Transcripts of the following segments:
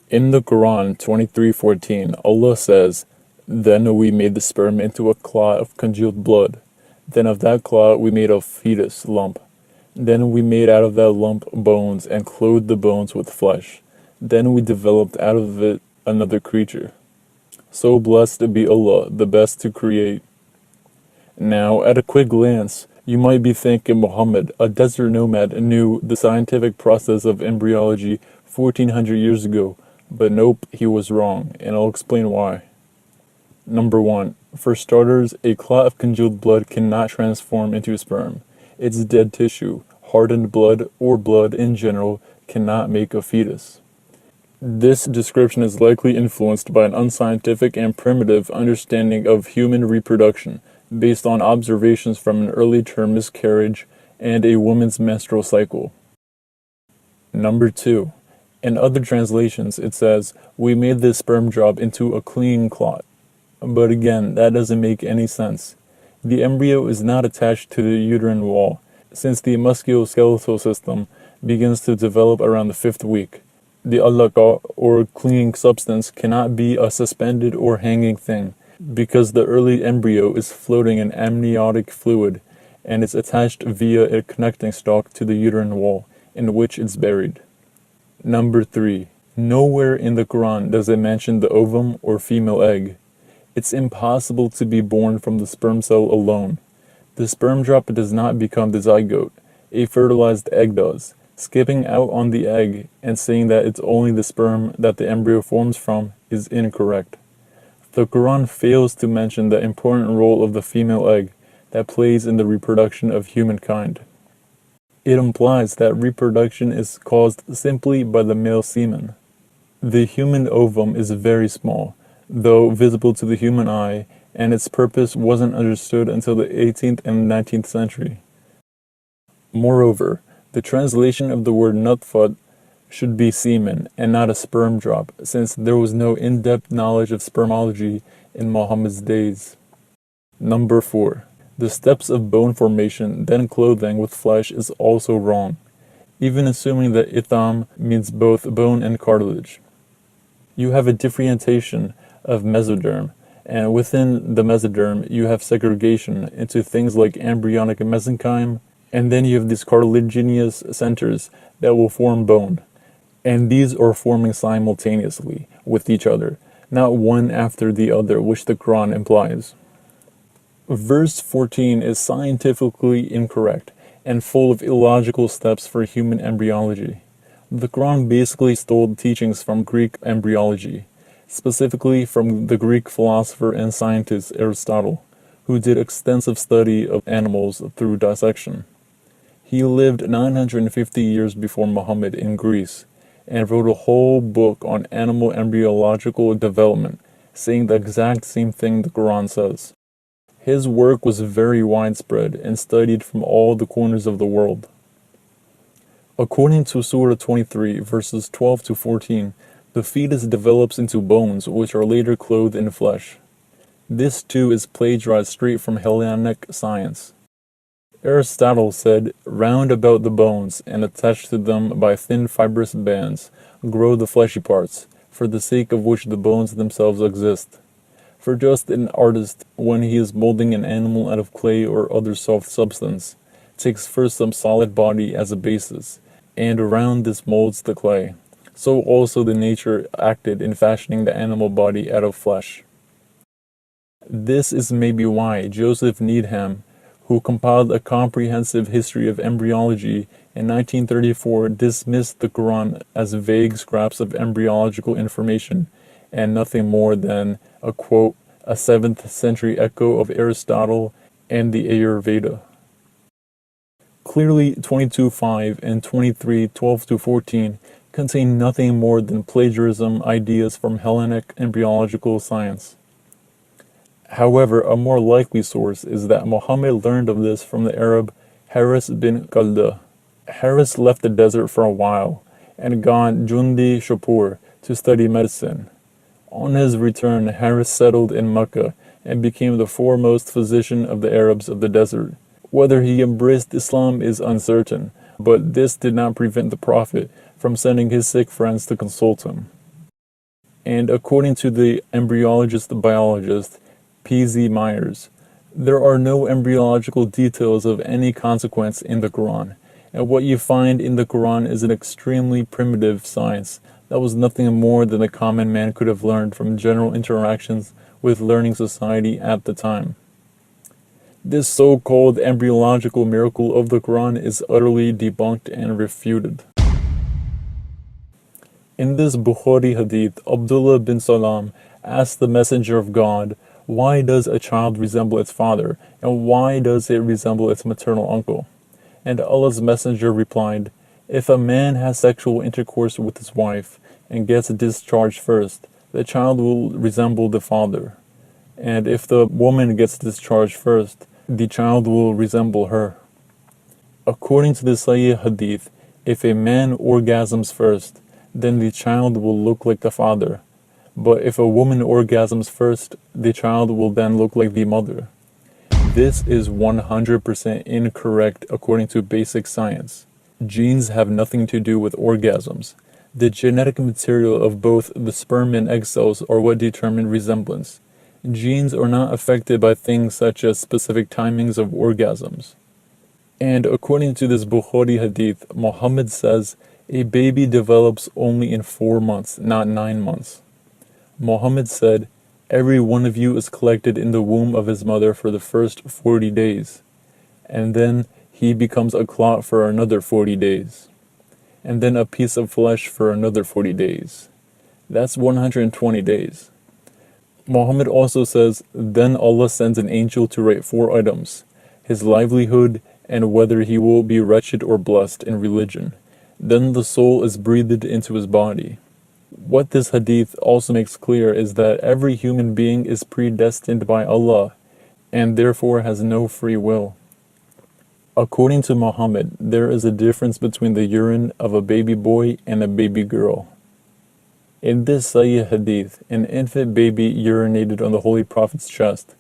In the Quran 23:14, Allah says, "Then we made the sperm into a clot of congealed blood. Then of that clot we made a fetus lump. Then we made out of that lump bones and clothed the bones with flesh. Then we developed out of it another creature." So blessed be Allah, the best to create. Now, at a quick glance, you might be thinking Muhammad, a desert nomad, knew the scientific process of embryology 1400 years ago, but nope, he was wrong, and I'll explain why. Number 1. For starters, a clot of congealed blood cannot transform into sperm. It's dead tissue. Hardened blood, or blood in general, cannot make a fetus. This description is likely influenced by an unscientific and primitive understanding of human reproduction, based on observations from an early term miscarriage and a woman's menstrual cycle. Number 2. In other translations, it says, "We made this sperm drop into a clinging clot." But again, that doesn't make any sense. The embryo is not attached to the uterine wall, since the musculoskeletal system begins to develop around the 5th week. The alaqa, or clinging substance, cannot be a suspended or hanging thing, because the early embryo is floating in amniotic fluid, and it's attached via a connecting stalk to the uterine wall, in which it's buried. Number 3. Nowhere in the Quran does it mention the ovum or female egg. It's impossible to be born from the sperm cell alone. The sperm drop does not become the zygote. A fertilized egg does. Skipping out on the egg and saying that it's only the sperm that the embryo forms from is incorrect. The Quran fails to mention the important role of the female egg that plays in the reproduction of humankind. It implies that reproduction is caused simply by the male semen. The human ovum is very small, though visible to the human eye, and its purpose wasn't understood until the 18th and 19th century. Moreover, the translation of the word nutfat should be semen and not a sperm drop, since there was no in-depth knowledge of spermology in Muhammad's days. Number 4. The steps of bone formation, then clothing with flesh, is also wrong, even assuming that itham means both bone and cartilage. You have a differentiation of mesoderm, and within the mesoderm you have segregation into things like embryonic mesenchyme, and then you have these cartilaginous centers that will form bone. And these are forming simultaneously with each other, not one after the other, which the Quran implies. Verse 14 is scientifically incorrect and full of illogical steps for human embryology. The Quran basically stole teachings from Greek embryology, specifically from the Greek philosopher and scientist Aristotle, who did extensive study of animals through dissection. He lived 950 years before Muhammad in Greece, and wrote a whole book on animal embryological development, saying the exact same thing the Quran says. His work was very widespread and studied from all the corners of the world. According to Surah 23, verses 12 to 14, the fetus develops into bones, which are later clothed in flesh. This too is plagiarized straight from Hellenic science. Aristotle said, "Round about the bones, and attached to them by thin fibrous bands, grow the fleshy parts, for the sake of which the bones themselves exist." For just an artist, when he is molding an animal out of clay or other soft substance, takes first some solid body as a basis, and around this molds the clay. So also the nature acted in fashioning the animal body out of flesh. This is maybe why Joseph Needham, who compiled a comprehensive history of embryology in 1934, dismissed the Quran as vague scraps of embryological information and nothing more than a quote, a 7th century echo of Aristotle and the Ayurveda. Clearly 22:5 and 23:12 to 14 contain nothing more than plagiarism ideas from Hellenic embryological science. However, a more likely source is that Muhammad learned of this from the Arab Haris bin Qalda. Haris left the desert for a while and gone Jundi Shapur to study medicine. On his return, Haris settled in Mecca and became the foremost physician of the Arabs of the desert. Whether he embraced Islam is uncertain, but this did not prevent the Prophet from sending his sick friends to consult him. And according to the embryologist biologist P.Z. Myers, there are no embryological details of any consequence in the Quran, and what you find in the Quran is an extremely primitive science that was nothing more than the common man could have learned from general interactions with learning society at the time. This so-called embryological miracle of the Quran is utterly debunked and refuted. In this Bukhari hadith, Abdullah bin Salam asked the Messenger of God, why does a child resemble its father, and why does it resemble its maternal uncle? And Allah's Messenger replied, if a man has sexual intercourse with his wife and gets discharged first, the child will resemble the father. And if the woman gets discharged first, the child will resemble her. According to the Sahih hadith, if a man orgasms first, then the child will look like the father. But if a woman orgasms first, the child will then look like the mother. This is 100% incorrect according to basic science. Genes have nothing to do with orgasms. The genetic material of both the sperm and egg cells are what determine resemblance. Genes are not affected by things such as specific timings of orgasms. And according to this Bukhari hadith, Muhammad says, a baby develops only in 4 months, not 9 months. Muhammad said, every one of you is collected in the womb of his mother for the first 40 days, and then he becomes a clot for another 40 days, and then a piece of flesh for another 40 days. That's 120 days. Muhammad also says, then Allah sends an angel to write 4 items, his livelihood and whether he will be wretched or blessed in religion. Then the soul is breathed into his body. What this hadith also makes clear is that every human being is predestined by Allah and therefore has no free will. According to Muhammad, there is a difference between the urine of a baby boy and a baby girl. In this Sahih hadith, an infant baby urinated on the Holy Prophet's chest,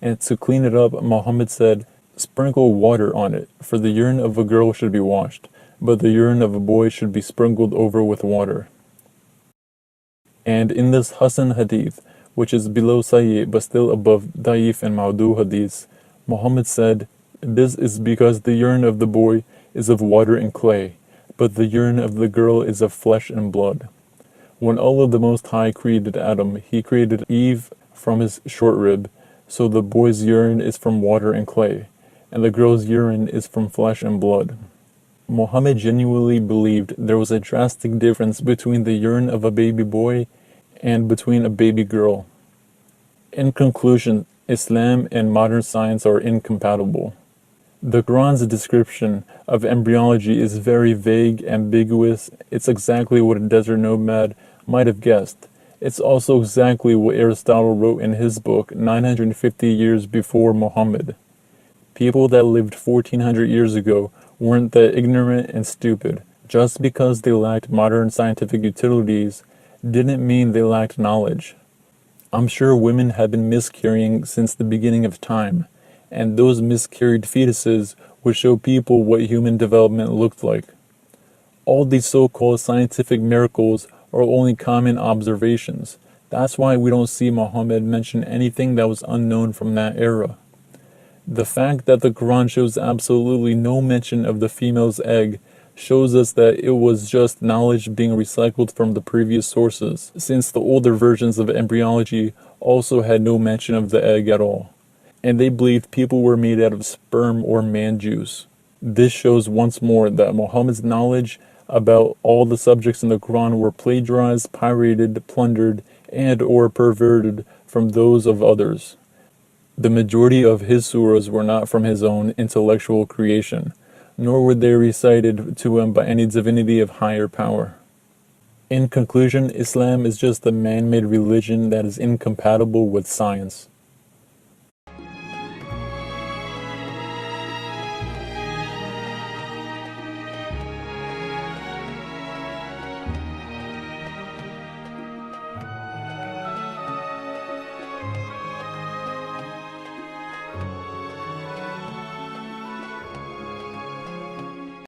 and to clean it up, Muhammad said, sprinkle water on it, for the urine of a girl should be washed, but the urine of a boy should be sprinkled over with water. And in this Hasan hadith, which is below Sahih but still above Da'if and Maudu hadiths, Muhammad said, this is because the urine of the boy is of water and clay, but the urine of the girl is of flesh and blood. When Allah the Most High created Adam, He created Eve from his short rib, so the boy's urine is from water and clay, and the girl's urine is from flesh and blood. Muhammad genuinely believed there was a drastic difference between the urine of a baby boy and between a baby girl. In conclusion, Islam and modern science are incompatible. The Quran's description of embryology is very vague, ambiguous. It's exactly what a desert nomad might have guessed. It's also exactly what Aristotle wrote in his book 950 years before Muhammad. People that lived 1400 years ago weren't that ignorant and stupid. Just because they lacked modern scientific utilities didn't mean they lacked knowledge. I'm sure women have been miscarrying since the beginning of time, and those miscarried fetuses would show people what human development looked like. All these so-called scientific miracles are only common observations. That's why we don't see Muhammad mention anything that was unknown from that era. The fact that the Quran shows absolutely no mention of the female's egg shows us that it was just knowledge being recycled from the previous sources, since the older versions of embryology also had no mention of the egg at all, and they believed people were made out of sperm or man juice. This shows once more that Muhammad's knowledge about all the subjects in the Quran were plagiarized, pirated, plundered, and or perverted from those of others. The majority of his surahs were not from his own intellectual creation, nor were they recited to him by any divinity of higher power. In conclusion, Islam is just a man-made religion that is incompatible with science.